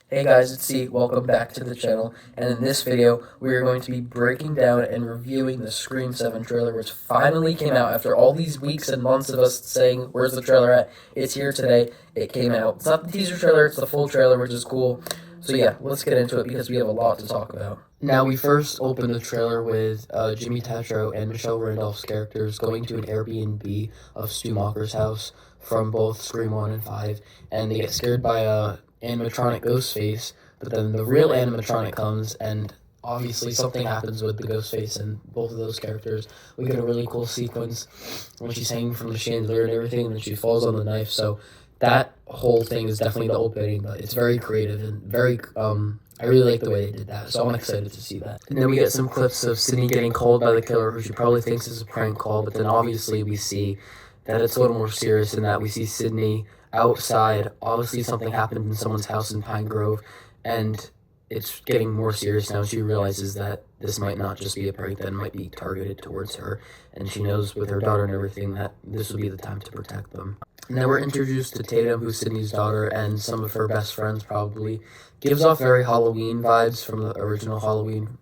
Hey guys, it's C. Welcome back to the channel. And in this video, we are going to be breaking down and reviewing the Scream 7 trailer, which finally came out after all these weeks and months of us saying, where's the trailer at? It's here today. It came out. It's not the teaser trailer, it's the full trailer, which is cool. So yeah, let's get into it because we have a lot to talk about. Now, we first open the trailer with Jimmy Tatro and Michelle Randolph's characters going to an Airbnb of Stu Macher's house from both Scream 1 and 5, and they get scared by a animatronic ghost face, but then the real animatronic comes, and obviously something happens with the ghost face and both of those characters. We get a really cool sequence when she's hanging from the chandelier and everything, and then she falls on the knife, so that whole thing is definitely the opening, but it's very creative and very, I really like the way they did that, so I'm excited to see that. And then we get some clips of Sidney getting called by the killer, who she probably thinks is a prank call, but then obviously we see that it's a little more serious in that we see Sidney outside. Obviously something happened in someone's house in Pine Grove, and it's getting more serious now. She realizes that this might not just be a prank, that it might be targeted towards her, and she knows with her daughter and everything that this would be the time to protect them. And then we're introduced to Tatum, who's Sidney's daughter, and some of her best friends probably. Gives off very Halloween vibes from the original Halloween,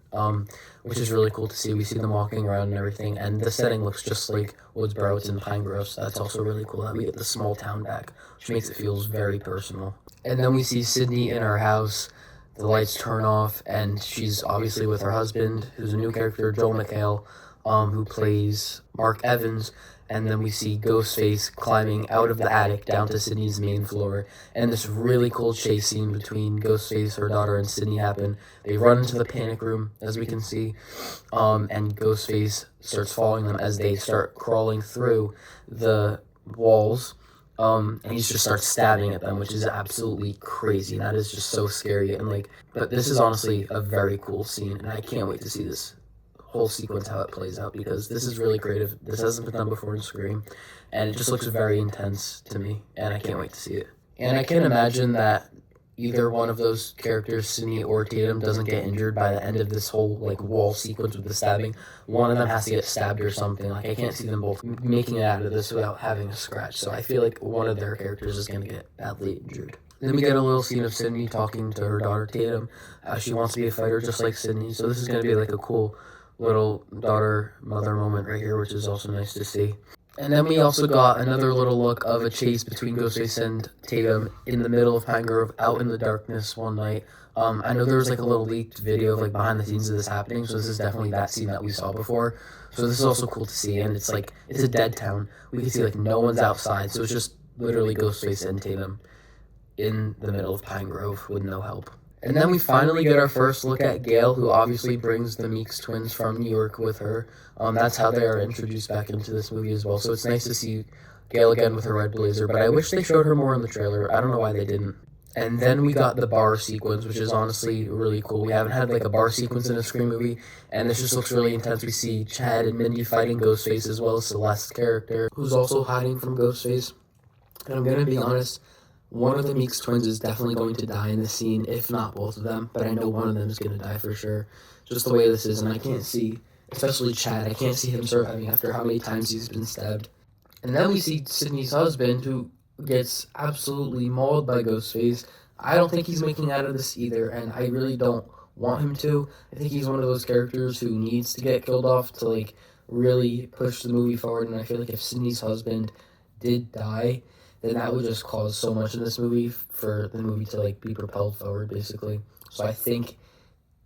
which is really cool to see. We see them walking around and everything, and the setting looks just like Woodsboro. It's in Pine Grove, so that's also really cool that we get the small town back, which makes it feel very personal. And then we see Sidney in her house. The lights turn off, and she's obviously with her husband, who's a new character, Joel McHale, who plays Mark Evans. And then we see Ghostface climbing out of the attic down to Sidney's main floor, and this really cool chase scene between Ghostface, her daughter, and Sidney happen. They run into the panic room, as we can see, and Ghostface starts following them as they start crawling through the walls, and he just starts stabbing at them, which is absolutely crazy. That is just so scary, and but this is honestly a very cool scene, and I can't wait to see this whole sequence, how it plays out, because this is really creative. This hasn't been done before in Scream, and it just looks very intense to me, and I can't wait to see it. And I can imagine that either one of those characters, Sidney or Tatum, doesn't get injured by the end of this whole wall sequence with the stabbing. One of them has to get stabbed or something. I can't see them both making it out of this without having a scratch, so I feel like one of their characters is going to get badly injured. Then we get a little scene of Sidney talking to her daughter Tatum. She wants to be a fighter just like Sidney, so this is going to be a cool little daughter-mother moment right here, which is also nice to see. And then we also got another little look of a chase between Ghostface and Tatum in the middle of Pine Grove, out in the darkness one night. I know there was a little leaked video of behind the scenes of this happening, so this is definitely that scene that we saw before. So this is also cool to see, and it's it's a dead town. We can see no one's outside, so it's just literally Ghostface and Tatum in the middle of Pine Grove with no help. And then we finally get our first look at Gale, who obviously brings the Meeks twins from New York with her. That's how they are introduced back into this movie as well. So it's nice to see Gale again with her red blazer, but I wish they showed her more in the trailer. I don't know why they didn't. And then we got the bar sequence, which is honestly really cool. We haven't had a bar sequence in a Scream movie, and this just looks really intense. We see Chad and Mindy fighting Ghostface, as well as Celeste's character, who's also hiding from Ghostface. And I'm gonna be honest, one of the Meeks twins is definitely going to die in this scene, if not both of them, but I know one of them is going to die for sure, just the way this is, and I can't see, especially Chad, I can't see him surviving after how many times he's been stabbed. And then we see Sidney's husband, who gets absolutely mauled by Ghostface. I don't think he's making out of this either, and I really don't want him to. I think he's one of those characters who needs to get killed off to, really push the movie forward, and I feel if Sidney's husband did die, then that would just cause so much in this movie for the movie to be propelled forward, basically. So I think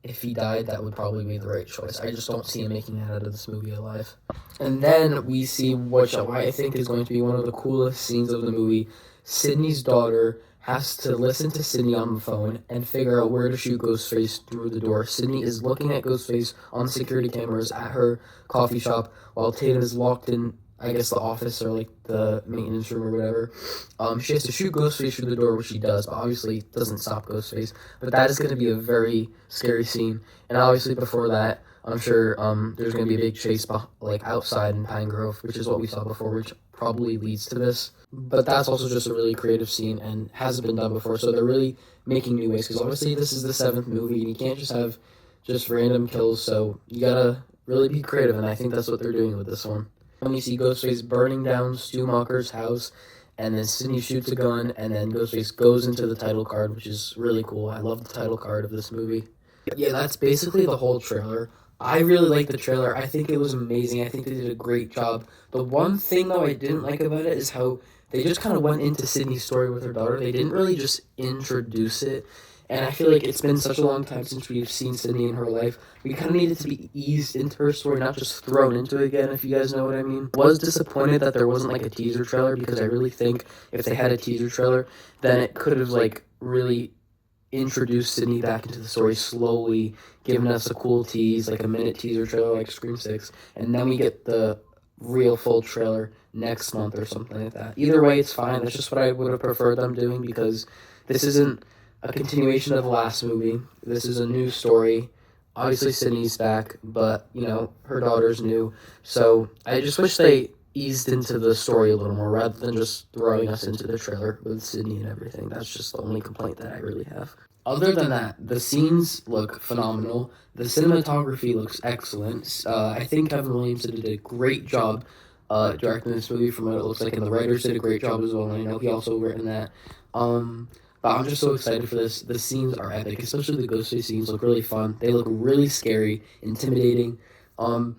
if he died, that would probably be the right choice. I just don't see him making it out of this movie alive. And then we see what I think is going to be one of the coolest scenes of the movie. Sidney's daughter has to listen to Sidney on the phone and figure out where to shoot Ghostface through the door. Sidney is looking at Ghostface on the security cameras at her coffee shop while Tatum is locked in, I guess, the office or the maintenance room or whatever. She has to shoot Ghostface through the door, which she does, but obviously doesn't stop Ghostface. But that is going to be a very scary scene. And obviously before that, I'm sure there's going to be a big chase outside in Pine Grove, which is what we saw before, which probably leads to this. But that's also just a really creative scene and hasn't been done before, so they're really making new ways, because obviously this is the 7th movie, and you can't just have just random kills, so you gotta really be creative, and I think that's what they're doing with this one. And we see Ghostface burning down Stu Macher's house, and then Sydney shoots a gun, and then Ghostface goes into the title card, which is really cool. I love the title card of this movie. Yeah, that's basically the whole trailer. I really liked the trailer. I think it was amazing. I think they did a great job. The one thing, though, I didn't like about it is how they just kind of went into Sydney's story with her daughter. They didn't really just introduce it. And I feel like it's been such a long time since we've seen Sydney in her life. We kind of needed to be eased into her story, not just thrown into it again, if you guys know what I mean. Was disappointed that there wasn't like a teaser trailer, because I really think if they had a teaser trailer, then it could have like really introduced Sydney back into the story slowly, giving us a cool tease, like a minute teaser trailer like Scream 6, and then we get the real full trailer next month or something like that. Either way, it's fine. That's just what I would have preferred them doing, because this isn't a continuation of the last movie. This is a new story. Obviously, Sydney's back, but, you know, her daughter's new. So I just wish they eased into the story a little more rather than just throwing us into the trailer with Sydney and everything. That's just the only complaint that I really have. Other than that, the scenes look phenomenal. The cinematography looks excellent. I think Kevin Williamson did a great job directing this movie from what it looks like, and the writers did a great job as well, and I know he also written that. But I'm just so excited for this. The scenes are epic, especially the Ghostface scenes look really fun. They look really scary, intimidating, and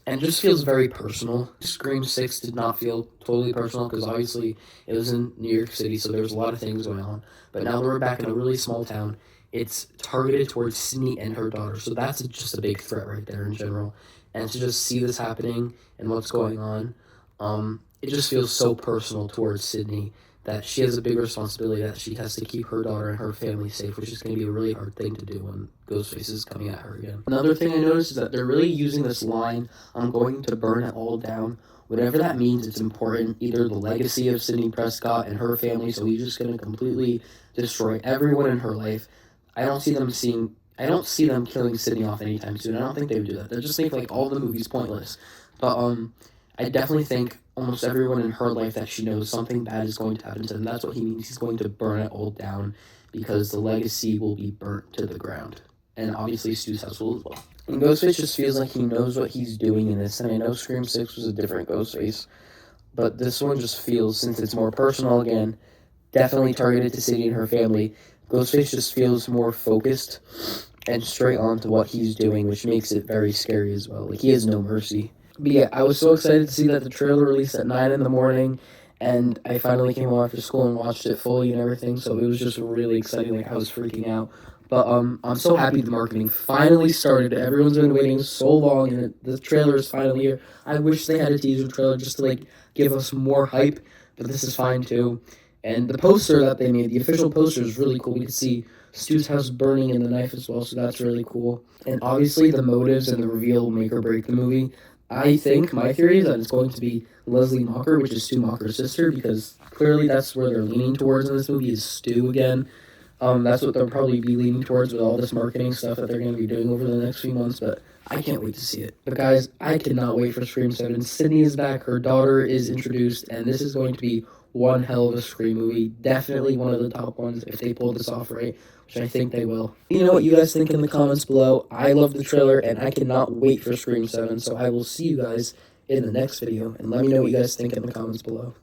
it just feels very personal. Scream 6 did not feel totally personal, because obviously it was in New York City, so there's a lot of things going on. But now that we're back in a really small town, it's targeted towards Sydney and her daughter, so that's just a big threat right there in general. And to just see this happening and what's going on, it just feels so personal towards Sydney, that she has a big responsibility, that she has to keep her daughter and her family safe, which is going to be a really hard thing to do when Ghostface is coming at her again. Another thing I noticed is that they're really using this line, "I'm going to burn it all down." Whatever that means, it's important. Either the legacy of Sydney Prescott and her family, so he's just going to completely destroy everyone in her life. I don't see them killing Sydney off anytime soon. I don't think they would do that. They'll just make like all the movies pointless. But I definitely think almost everyone in her life that she knows, something bad is going to happen to them. That's what he means. He's going to burn it all down, because the legacy will be burnt to the ground. And obviously Stu's house will as well. And Ghostface just feels like he knows what he's doing in this. And I know Scream 6 was a different Ghostface, but this one just feels, since it's more personal again, definitely targeted to Sadie and her family, Ghostface just feels more focused and straight on to what he's doing, which makes it very scary as well. Like, he has no mercy. But yeah, I was so excited to see that the trailer released at 9 in the morning, and I finally came home after school and watched it fully and everything, so it was just really exciting. Like, I was freaking out. But I'm so happy the marketing finally started. Everyone's been waiting so long, and the trailer is finally here. I wish they had a teaser trailer just to, like, give us more hype, but this is fine, too. And the poster that they made, the official poster, is really cool. We could see Stu's house burning in the knife as well, so that's really cool. And obviously the motives and the reveal will make or break the movie. I think, my theory is that it's going to be Leslie Mocker, which is Stu Mocker's sister, because clearly that's where they're leaning towards in this movie, is Stu again. That's what they'll probably be leaning towards with all this marketing stuff that they're going to be doing over the next few months, but I can't wait to see it. But guys, I cannot wait for Scream 7. Sydney is back, her daughter is introduced, and this is going to be one hell of a Scream movie. Definitely one of the top ones if they pull this off right, which I think they will. You know what you guys think in the comments below. I love the trailer, and I cannot wait for Scream 7, so I will see you guys in the next video, and let me know what you guys think in the comments below.